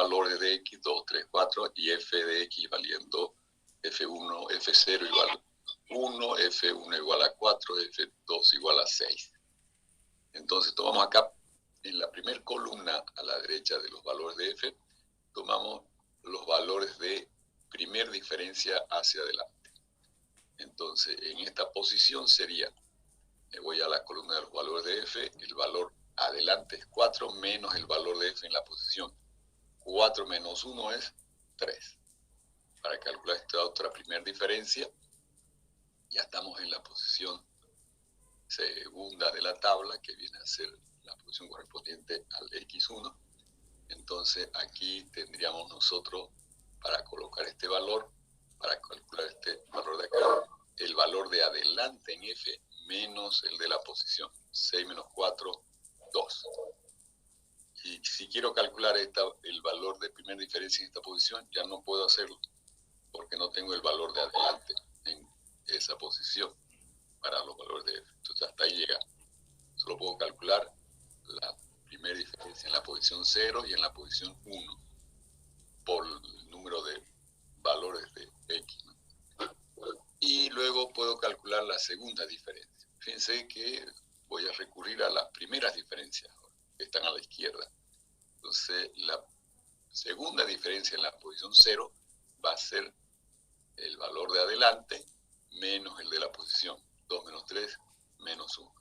valores de x, 2, 3, 4, y f de x valiendo f1, f0 igual a 1, f1 igual a 4, f2 igual a 6. Entonces tomamos acá, en la primera columna a la derecha de los valores de f, tomamos los valores de primer diferencia hacia adelante. Entonces, en esta posición sería, me voy a la columna de los valores de f, el valor adelante es 4 menos el valor de f en la posición. 4 menos 1 es 3. Para calcular esta otra primera diferencia, ya estamos en la posición segunda de la tabla, que viene a ser la posición correspondiente al x1. Entonces aquí tendríamos nosotros, para colocar este valor, para calcular este valor de acá, el valor de adelante en f menos el de la posición. 6 menos 4, 2. Y si quiero calcular el valor de primera diferencia en esta posición, ya no puedo hacerlo, porque no tengo el valor de adelante en esa posición para los valores de f. Entonces hasta ahí llega. Solo puedo calcular la primera diferencia en la posición 0 y en la posición 1 por el número de valores de x, ¿no? Y luego puedo calcular la segunda diferencia. Fíjense que voy a recurrir a las primeras diferencias que están a la izquierda. Entonces la segunda diferencia en la posición 0 va a ser el valor de adelante menos el de la posición. 2 menos 3 menos 1.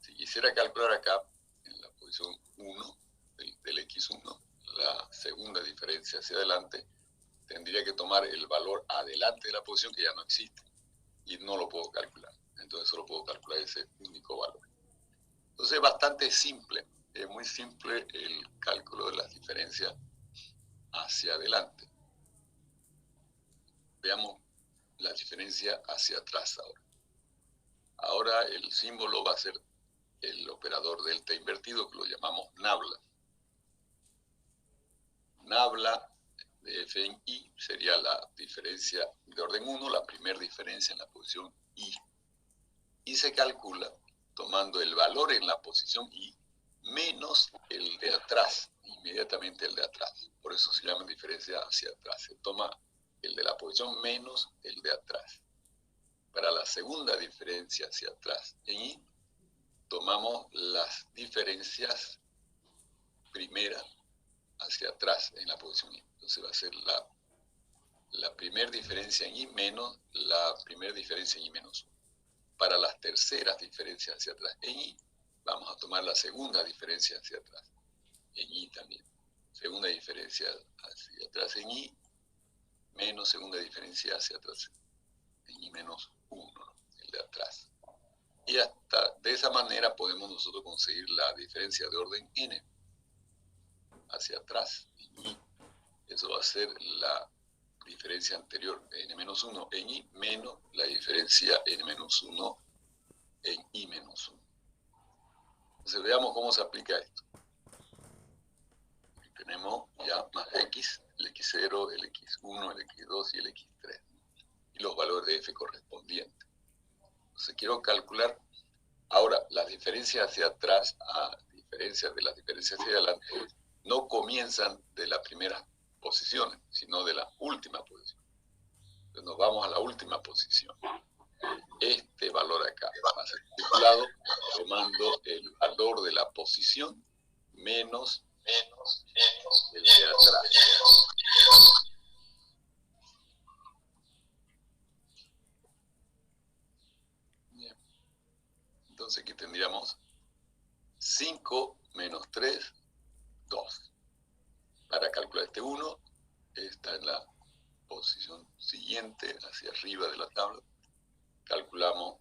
Si quisiera calcular acá, en la posición 1 del x1, la segunda diferencia hacia adelante, tendría que tomar el valor adelante de la posición, que ya no existe, y no lo puedo calcular. Entonces solo puedo calcular ese único valor. Entonces es bastante simple, es muy simple el cálculo de las diferencias hacia adelante. Veamos la diferencia hacia atrás ahora. Ahora el símbolo va a ser el operador delta invertido, que lo llamamos nabla. Nabla de f en y sería la diferencia de orden 1, la primera diferencia en la posición y. Y se calcula tomando el valor en la posición y menos el de atrás, inmediatamente el de atrás. Por eso se llama diferencia hacia atrás. Se toma el de la posición menos el de atrás. Para la segunda diferencia hacia atrás en y, tomamos las diferencias primeras hacia atrás en la posición y. Entonces va a ser la primera diferencia en y menos la primera diferencia en y menos 1. Para las terceras diferencias hacia atrás en y, vamos a tomar la segunda diferencia hacia atrás en y también. Segunda diferencia hacia atrás en y menos segunda diferencia hacia atrás en y menos 1, ¿no? El de atrás. Y hasta de esa manera podemos nosotros conseguir la diferencia de orden n hacia atrás en y. Eso va a ser la diferencia anterior, n-1 en y, menos la diferencia n-1 en y-1. Entonces veamos cómo se aplica esto. Aquí tenemos ya más x, el x0, el x1, el x2 y el x3. Y los valores de f correspondientes. Entonces quiero calcular ahora las diferencias hacia atrás a diferencia de las diferencias hacia adelante. No comienzan de las primeras posiciones, sino de la última posición. Entonces nos vamos a la última posición. Este valor acá va a ser calculado tomando el valor de la posición menos el de atrás. Bien. Entonces aquí tendríamos 5 menos 3, 2. Para calcular este 1, está en la posición siguiente, hacia arriba de la tabla. Calculamos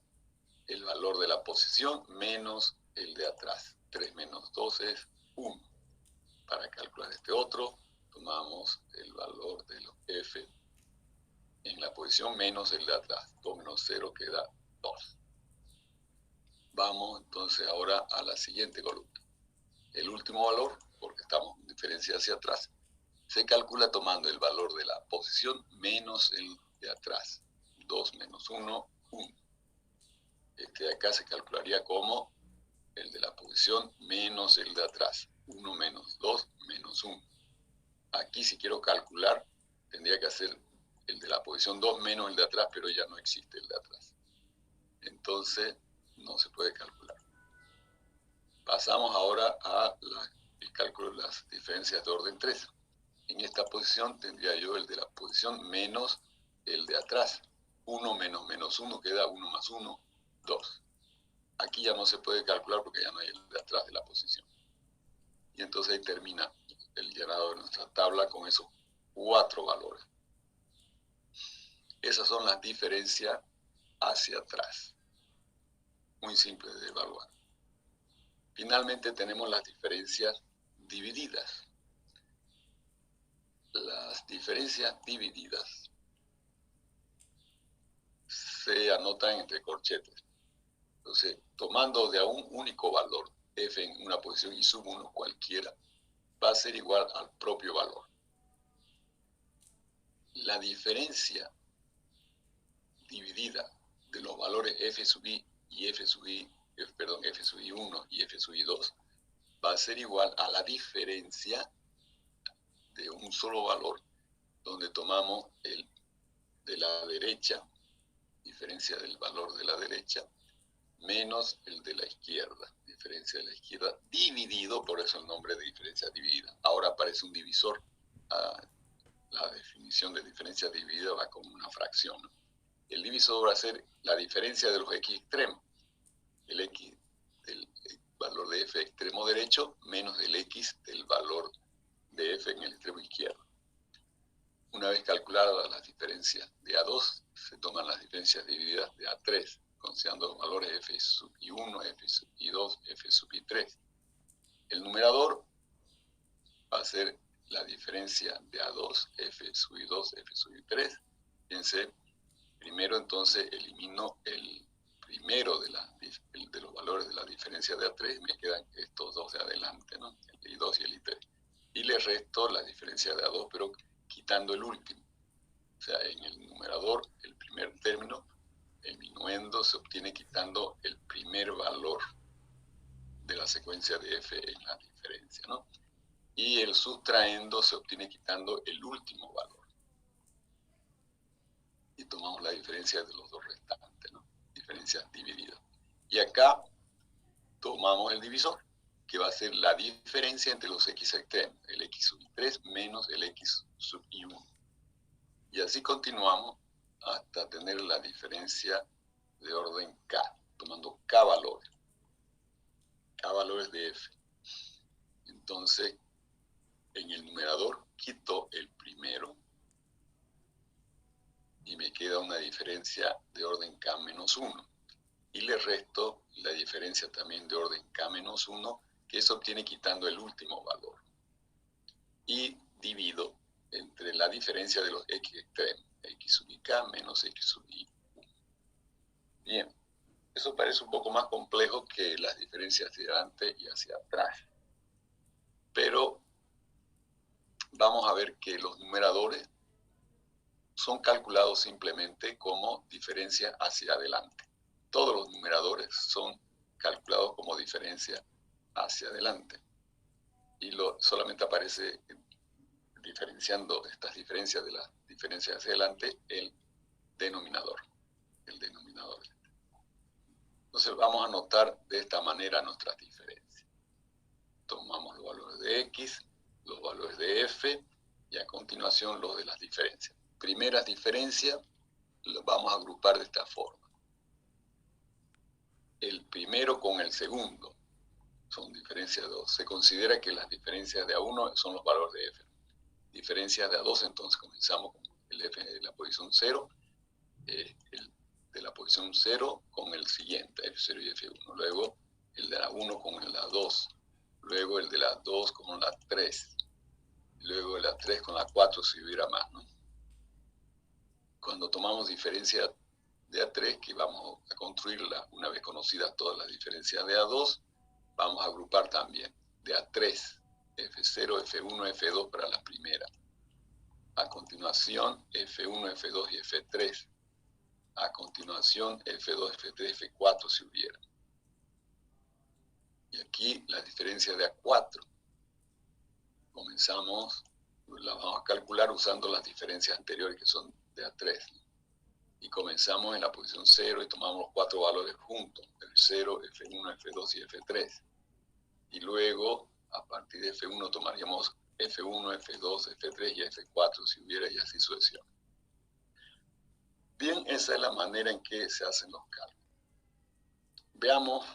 el valor de la posición menos el de atrás. 3 menos 2 es 1. Para calcular este otro, tomamos el valor de los f en la posición menos el de atrás. 2 menos 0 queda 2. Vamos entonces ahora a la siguiente columna. El último valor, porque estamos en diferencia hacia atrás, se calcula tomando el valor de la posición menos el de atrás. 2 menos 1, 1. Este de acá se calcularía como el de la posición menos el de atrás. 1 menos 2 menos 1. Aquí si quiero calcular, tendría que hacer el de la posición 2 menos el de atrás, pero ya no existe el de atrás. Entonces, no se puede calcular. Pasamos ahora el cálculo de las diferencias de orden 3. En esta posición tendría yo el de la posición menos el de atrás. 1 menos menos 1 queda 1 más 1, 2. Aquí ya no se puede calcular porque ya no hay el de atrás de la posición. Y entonces ahí termina el llenado de nuestra tabla con esos 4 valores. Esas son las diferencias hacia atrás. Muy simple de evaluar. Finalmente tenemos las diferencias divididas. Las diferencias divididas se anotan entre corchetes. Entonces, tomando de a un único valor, f en una posición y sub 1 cualquiera, va a ser igual al propio valor. La diferencia dividida de los valores f sub i y f sub i 1 y f sub i 2 va a ser igual a la diferencia de un solo valor, donde tomamos el de la derecha, diferencia del valor de la derecha, menos el de la izquierda, diferencia de la izquierda, dividido, por eso el nombre de diferencia dividida. Ahora aparece un divisor. La definición de diferencia dividida va como una fracción. El divisor va a ser la diferencia de los x extremos. El x del valor de f extremo derecho menos el x del valor de f en el extremo izquierdo. Una vez calculadas las diferencias de A2, se toman las diferencias divididas de A3, considerando los valores f sub i1, f sub i2, f sub i3. El numerador va a ser la diferencia de A2, f sub i2, f sub i3. Fíjense, primero entonces elimino el primero de los valores de la diferencia de A3, me quedan estos dos de adelante, ¿no? El I2 y el I3. Y le resto la diferencia de A2, pero quitando el último. O sea, en el numerador, el primer término, el minuendo se obtiene quitando el primer valor de la secuencia de f en la diferencia, ¿no? Y el subtraendo se obtiene quitando el último valor. Y tomamos la diferencia de los dos restantes, ¿no? Diferencias divididas. Y acá tomamos el divisor, que va a ser la diferencia entre los x extremos, el x sub i3 menos el x sub i1. Y así continuamos hasta tener la diferencia de orden k, tomando k valores de f. Entonces, en el numerador quito el primero y me queda una diferencia de orden k menos 1. Y le resto la diferencia también de orden k menos 1, que se obtiene quitando el último valor. Y divido entre la diferencia de los x extremos, x sub i k menos x sub i. Bien, eso parece un poco más complejo que las diferencias hacia adelante y hacia atrás. Pero vamos a ver que los numeradores son calculados simplemente como diferencia hacia adelante. Todos los numeradores son calculados como diferencia hacia adelante. Y solamente aparece diferenciando estas diferencias de las diferencias hacia adelante el denominador. Entonces vamos a anotar de esta manera nuestras diferencias. Tomamos los valores de x, los valores de f y a continuación los de las diferencias. Primeras diferencias los vamos a agrupar de esta forma. El primero con el segundo son diferencias de 2. Se considera que las diferencias de A1 son los valores de f. Diferencias de A2, entonces comenzamos con el f de la posición 0, el de la posición 0 con el siguiente, F0 y F1. Luego el de la 1 con el de la 2. Luego el de la 2 con la 3. Luego el de la 3 con la 4 si hubiera más, ¿no? Cuando tomamos diferencia de A3, que vamos a construirla una vez conocidas todas las diferencias de A2, vamos a agrupar también de A3, F0, F1, F2 para la primera. A continuación, F1, F2 y F3. A continuación, F2, F3, F4 si hubiera. Y aquí la diferencia de A4. Comenzamos La vamos a calcular usando las diferencias anteriores, que son de A3. Y comenzamos en la posición 0 y tomamos los 4 valores juntos, el 0, F1, F2 y F3. Y luego, a partir de F1, tomaríamos F1, F2, F3 y F4, si hubiera, y así sucesivamente. Bien, esa es la manera en que se hacen los cálculos. Veamos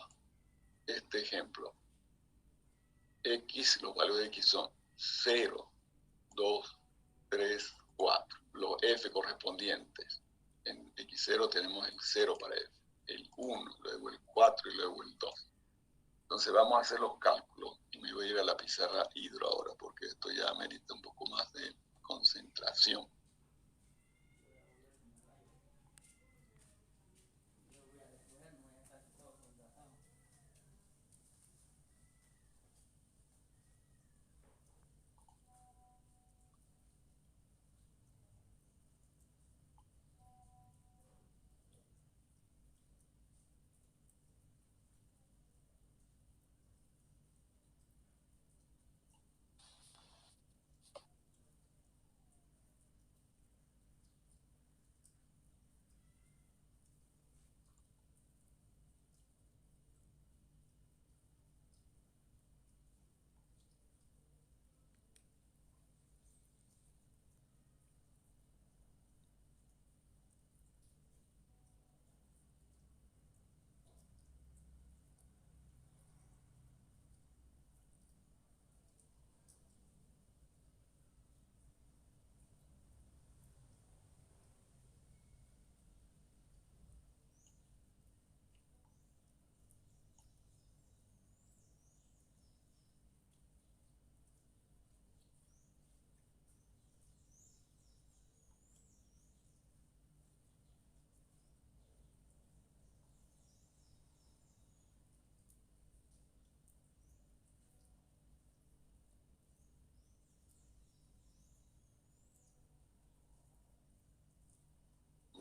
este ejemplo. X, los valores de X son 0, 2, 3, 4. Los F correspondientes. En X0 tenemos el 0 para F, el 1, luego el 4 y luego el 2. Entonces vamos a hacer los cálculos y me voy a ir a la pizarra hidro ahora porque esto ya amerita un poco más de concentración.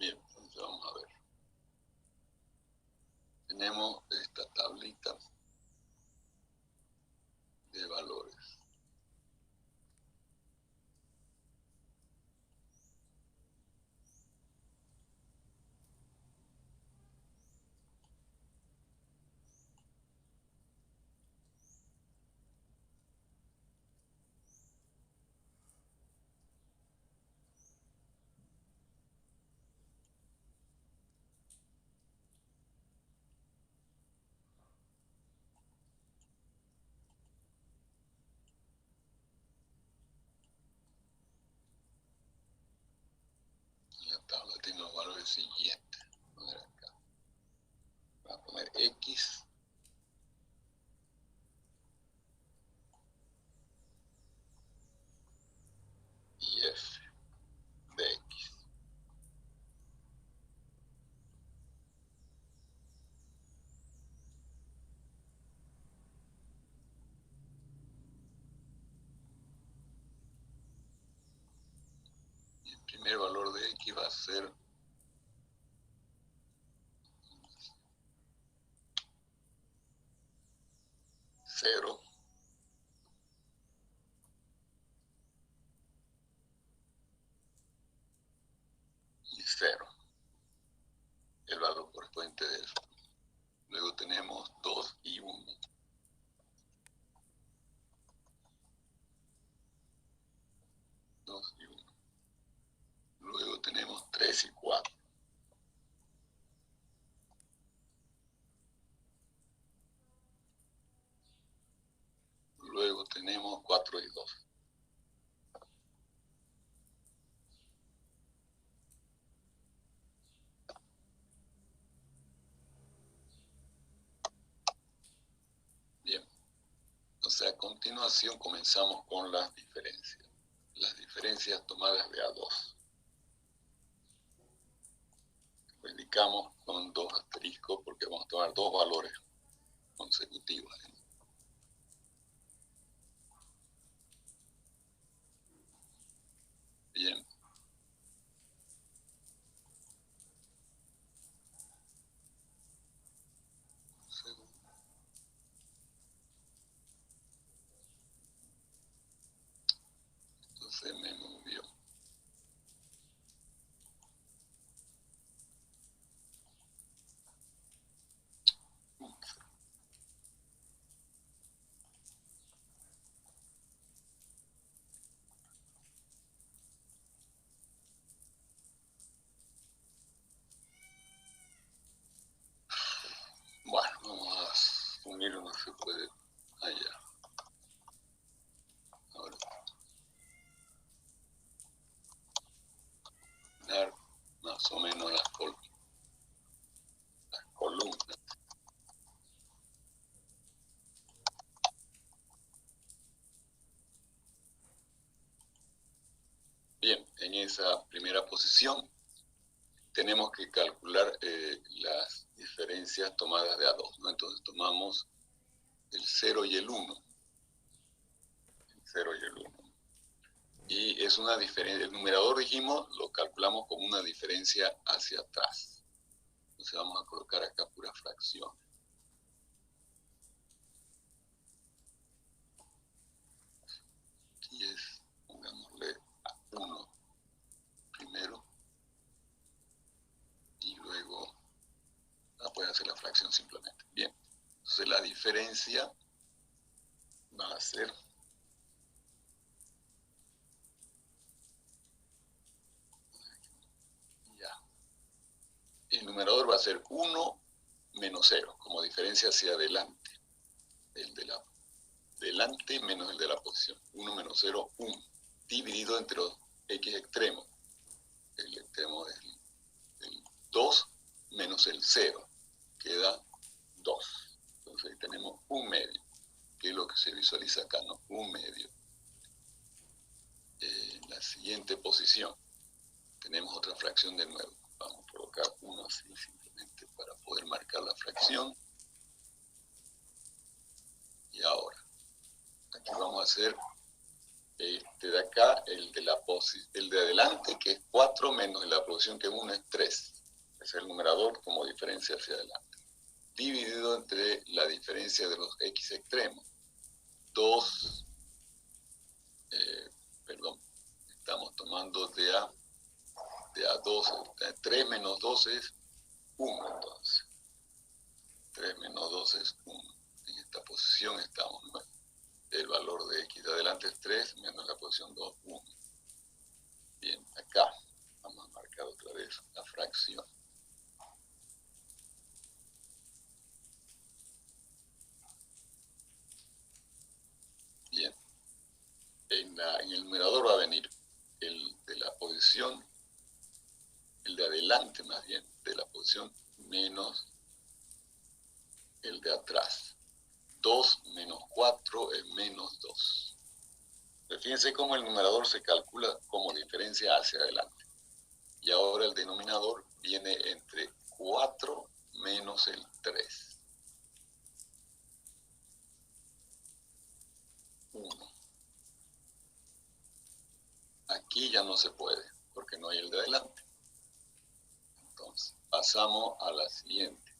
Bien, entonces vamos a ver. Tenemos esta tablita de valores. La tabla tiene los valores siguientes. Voy a poner acá. Voy a poner X. Y F de X. Y el primer valor de X va a ser 0. Y 0. El valor correspondiente de eso. Luego tenemos 2 y 1. 2 y 1. Luego tenemos 3 y 4. Luego tenemos 4 y 2. Bien. Entonces a continuación comenzamos con las diferencias. Las diferencias tomadas de A2. Lo indicamos con 2 asteriscos porque vamos a tomar 2 valores consecutivos. Bien. Se me movió. Bueno, vamos a unir, no se puede allá. Ahora, dar más o menos las columnas. Bien, en esa primera posición tenemos que calcular las diferencias tomadas de a 2, ¿no? Entonces tomamos el 0 y el 1. El 0 y el 1. Y es una diferencia, el numerador, dijimos, lo calculamos como una diferencia hacia atrás. Entonces vamos a colocar acá pura fracción. 10, pongámosle 1 primero. Y luego, puede hacer la fracción simplemente. Bien, entonces la diferencia va a ser el numerador va a ser 1 menos 0, como diferencia hacia adelante. El de la delante menos el de la posición. 1 menos 0, 1. Dividido entre los x extremos. El extremo es el 2 menos el 0. Queda 2. Entonces ahí tenemos 1 medio, que es lo que se visualiza acá, ¿no? 1 medio. En la siguiente posición tenemos otra fracción de nuevo. Vamos a colocar 1 así simplemente para poder marcar la fracción. Y ahora, aquí vamos a hacer de acá, el de adelante, que es 4 menos la posición que es 1 es 3. Es el numerador como diferencia hacia adelante. Dividido entre la diferencia de los x extremos. 2, estamos tomando de a 2, 3 menos 2 es 1 entonces. 3 menos 2 es 1. En esta posición estamos, ¿no? El valor de x de adelante es 3 menos la posición 2, 1. Bien, acá vamos a marcar otra vez la fracción. Bien, en el numerador va a venir el de la posición, el de adelante más bien, de la posición menos el de atrás. 2 menos 4 es menos 2. Fíjense cómo el numerador se calcula como diferencia hacia adelante. Y ahora el denominador viene entre 4 menos el 3. 1. Aquí ya no se puede, porque no hay el de adelante. Entonces, pasamos a la siguiente.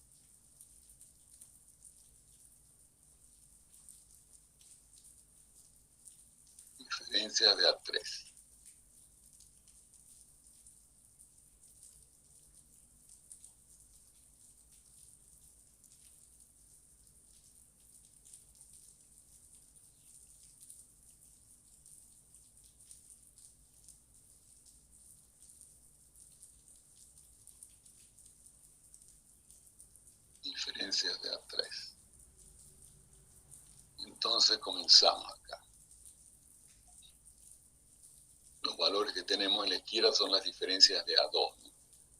Diferencia de A3. Diferencias de A3. Entonces comenzamos acá. Los valores que tenemos en la izquierda son las diferencias de A2, ¿no?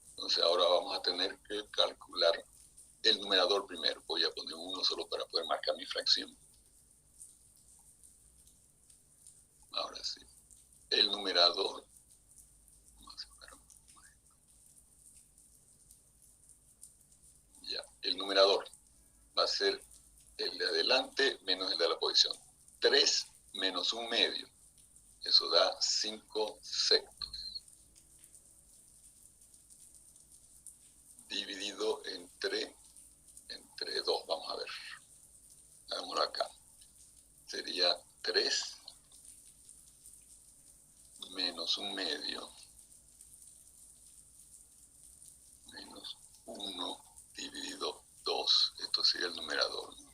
Entonces ahora vamos a tener que calcular el numerador primero. Voy a poner 1 solo para poder marcar mi fracción. Ahora sí. El numerador. Ya, el numerador va a ser el de adelante menos el de la posición. 3 menos 1 medio. Eso da 5 sextos. Dividido entre 2. Vamos a ver. Hagámoslo acá. Sería 3 menos 1/2 menos 1 dividido 2. Esto sería el numerador, ¿no?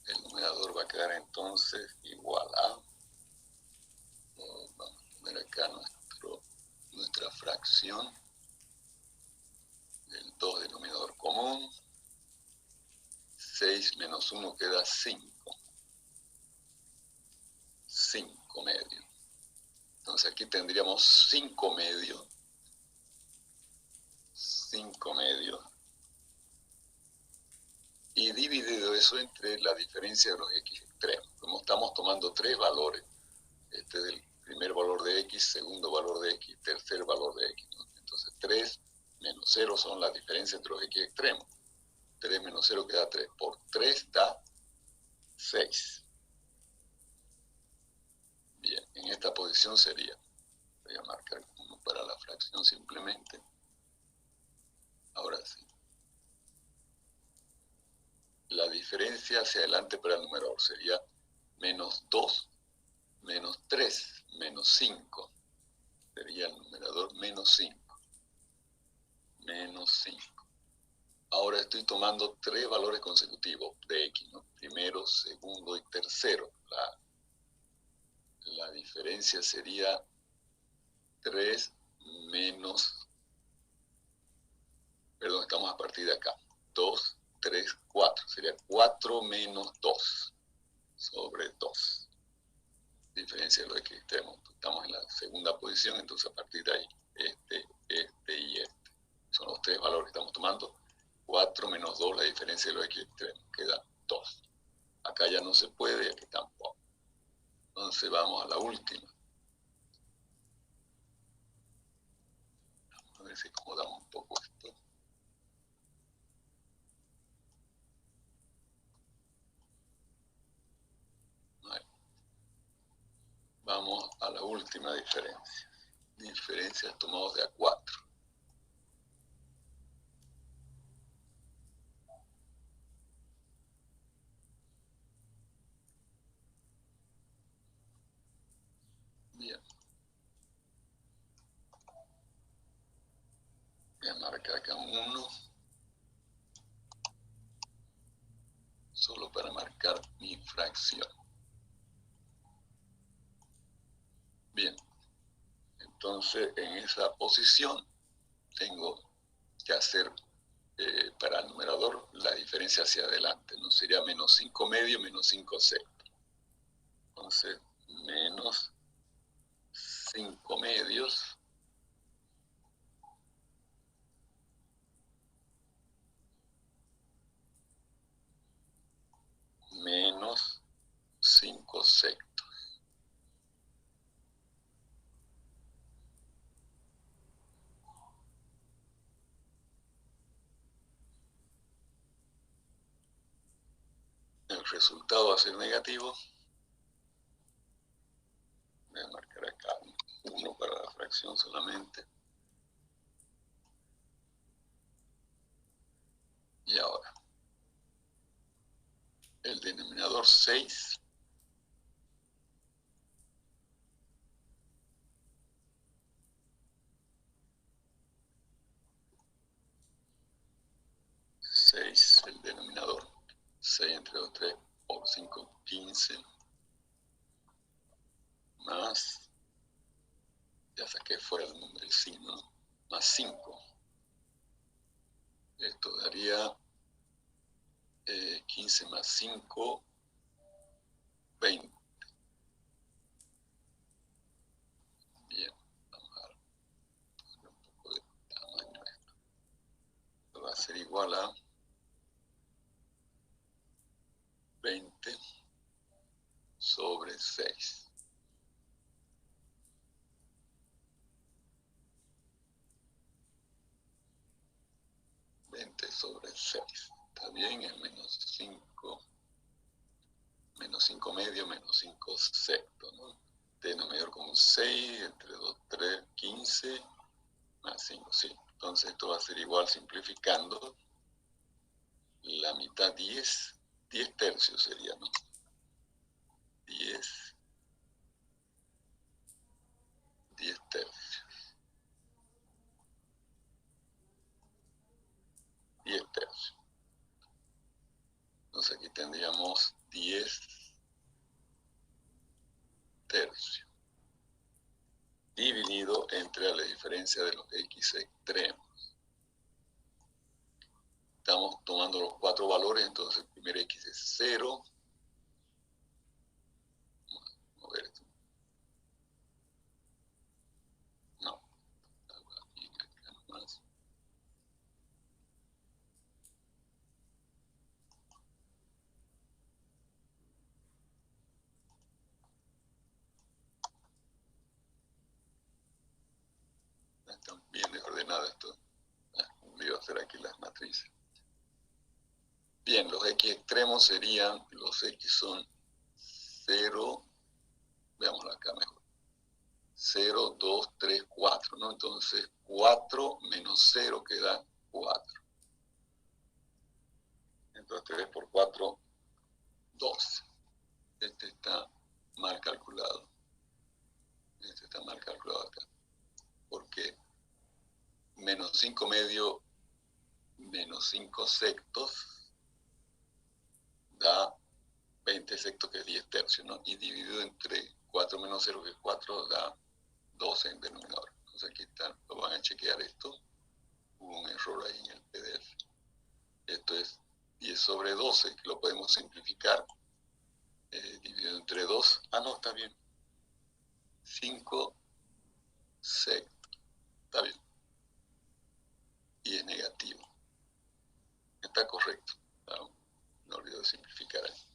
El numerador va a quedar entonces igual a, vamos a poner acá nuestra fracción del 2 denominador común. 6 menos 1 queda 5. 5/2. Entonces aquí tendríamos 5/2. 5/2. Y dividido eso entre la diferencia de los x extremos. Como estamos tomando tres valores, este es el primer valor de x, segundo valor de x, tercer valor de x, ¿no? Entonces 3 menos 0 son la diferencia entre los x extremos. 3 menos 0 queda 3. Por 3 da 6. Bien, en esta posición sería, voy a marcar 1 para la fracción simplemente. Ahora sí. La diferencia hacia adelante para el numerador sería menos 2, menos 3, menos 5. Sería el numerador menos 5. Menos 5. Ahora estoy tomando tres valores consecutivos de x, ¿no? Primero, segundo y tercero. La diferencia sería 3 menos, perdón, estamos a partir de acá. 2, 3, 4. Sería 4 menos 2 sobre 2. Diferencia de los x extremos. Estamos en la segunda posición, entonces a partir de ahí, este y este. Son los tres valores que estamos tomando. 4 menos 2, la diferencia de los x extremos. Queda 2. Acá ya no se puede y aquí tampoco. Entonces vamos a la última. Vamos a ver si acomodamos un poco esto. Vale. Vamos a la última diferencia. Diferencias tomadas de A4. Bien. Voy a marcar acá un 1. Solo para marcar mi fracción. Bien. Entonces, en esa posición tengo que hacer para el numerador la diferencia hacia adelante, ¿no? Sería menos 5/2 menos 5/6. Entonces, menos 5/2 menos 5/6. El resultado va a ser negativo. Voy a marcar acá 1 para la fracción solamente. Y ahora, el denominador 6 el denominador. 6 entre 2, 3 por 5, 15. Más, ya saqué fuera el signo, más 5. Esto daría 15 más 5, 20. Bien, vamos a poner un poco de tamaño a esto. Esto va a ser igual a 20 sobre 6. 20 sobre 6. Está bien, es menos 5. Menos 5/2 menos 5/6, ¿no? Denominador con 6, entre 2, 3, 15, más 5, sí. Entonces esto va a ser igual, simplificando, la mitad 10 tercios sería, ¿no? 10 tercios. 10 tercios. Entonces aquí tendríamos 10 tercios dividido entre la diferencia de los x extremos. Estamos tomando los 4 valores, entonces el primer x es 0. Vamos a ver esto. No. Aquí, más. Están bien desordenadas esto. Voy a hacer aquí las matrices. Bien, los x extremos serían, los x son 0, veámoslo acá mejor, 0, 2, 3, 4, ¿no? Entonces 4 menos 0 queda 4. Entonces 3 por 4, 12. Este está mal calculado. Este está mal calculado acá. Porque menos 5 medio menos 5 sextos da 20 sextos, que es 10 tercios, ¿no? Y dividido entre 4 menos 0, que es 4, da 12 en denominador. Entonces aquí está, lo van a chequear esto. Hubo un error ahí en el PDF. Esto es 10 sobre 12, que lo podemos simplificar. Dividido entre 2. Ah, no, está bien. 5 sextos. Está bien. Y es negativo. Está correcto. No olvido de simplificar ahí.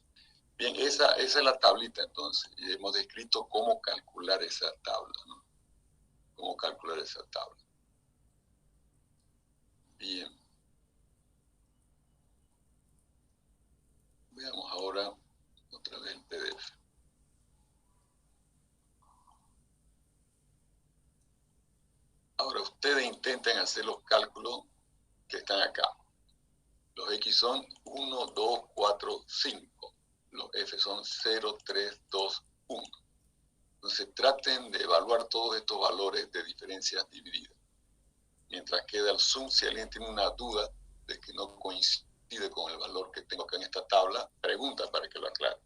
Bien, esa es la tablita entonces. Y hemos descrito cómo calcular esa tabla, ¿no? Cómo calcular esa tabla. Bien. Veamos ahora otra vez el PDF. Ahora ustedes intenten hacer los cálculos que están acá. Los X son 1, 2, 4, 5. Los F son 0, 3, 2, 1. Entonces traten de evaluar todos estos valores de diferencias divididas. Mientras queda el zoom, si alguien tiene una duda de que no coincide con el valor que tengo acá en esta tabla, pregunta para que lo aclare.